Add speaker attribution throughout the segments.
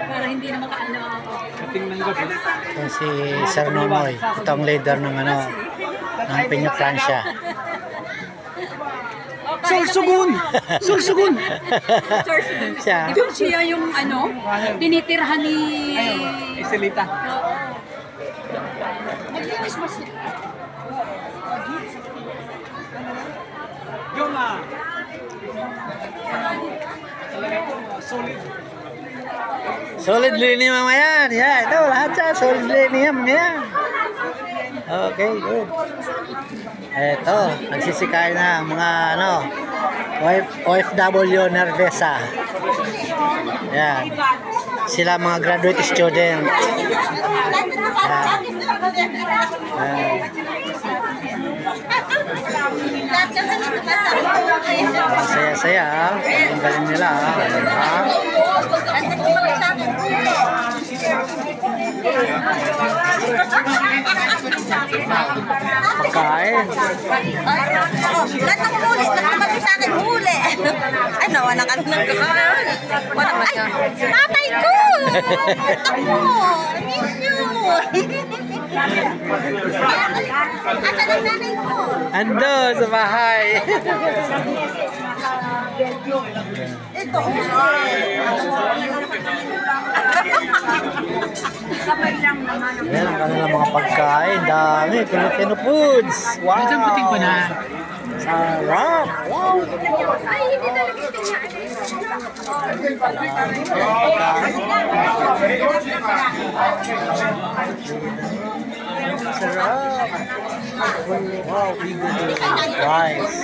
Speaker 1: Para hindi na makaano.
Speaker 2: Ito si Sir Nonoy. Ito ang leader ng ng Peña Francia.
Speaker 3: Sorsogon! Sorsogon!
Speaker 2: Siya.
Speaker 1: Siya yung tinitirhan ni
Speaker 3: Iselita.
Speaker 1: Maglinis mo siya.
Speaker 3: Yung solid.
Speaker 2: Solid linya mga yan. Yeah, ito lahat siya. Solid linya mga yan. Okay, good. Ito, nagsisikay na ang mga OFW Nervesa. Yan. Sila mga graduate student. Yan. Saya-saya. Ang galing nila. Pagkain.
Speaker 4: Lahat ng huli. Lahat sa akin huli. Ay, nawala ka ng kakain. Ay, tatay ko! Ako! I miss you! Asa ng nanay ko?
Speaker 2: Ando sa bahay.
Speaker 4: Ito.
Speaker 2: Yan ang kanilang mga pagkain. Dami. Filipino foods. Wow.
Speaker 3: Saan puting pa na?
Speaker 2: Sarap. Wow.
Speaker 4: Ay, hindi talaga
Speaker 2: Sarap. Wow. Rice.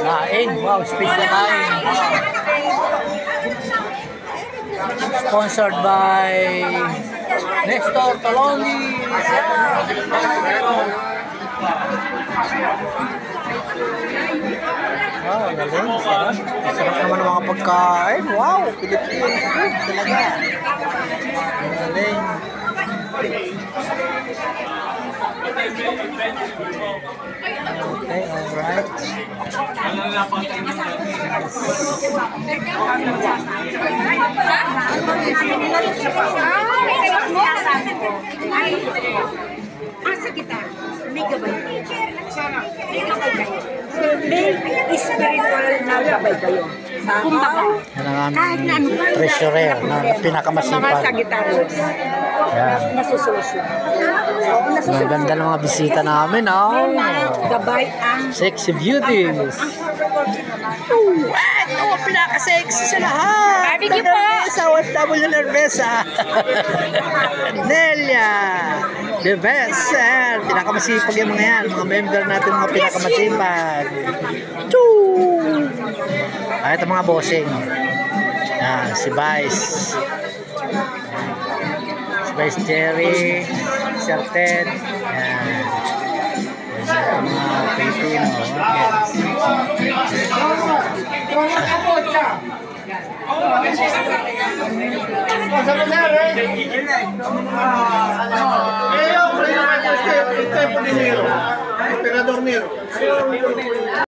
Speaker 2: Lain. Wow. Speak na lain. Sponsored by Nestor Tolongi. Wow, galing. Sarap. Sarap naman ang mga pagkain. Wow, Philippine food talaga. Galing. Okay, alright.
Speaker 1: Asa kita? May gabay. May gabay kayo. May spiritual na gabay kayo. Kumbaga.
Speaker 2: Yan ang aming treasurer na pinakamasipag.
Speaker 1: Mga Sagittarius.
Speaker 2: Yan.
Speaker 1: Nasusolusyon.
Speaker 2: Ang ganda ng mga bisita namin, oh.
Speaker 1: Gabay ang
Speaker 2: Sexy beauties. Ito ang pinaka-sexy sa lahat.
Speaker 1: Barbecue po.
Speaker 2: Nervesa, OFW Nervesa. Nelia. The best. Pinakamasipag yung mga yan. Mga member natin, mga pinakamasipag. Choo! Ito mga bossing. Si Vice. Si Vice Jerry. Sir Ted. Mga Pilipino.
Speaker 5: Emperador Nero.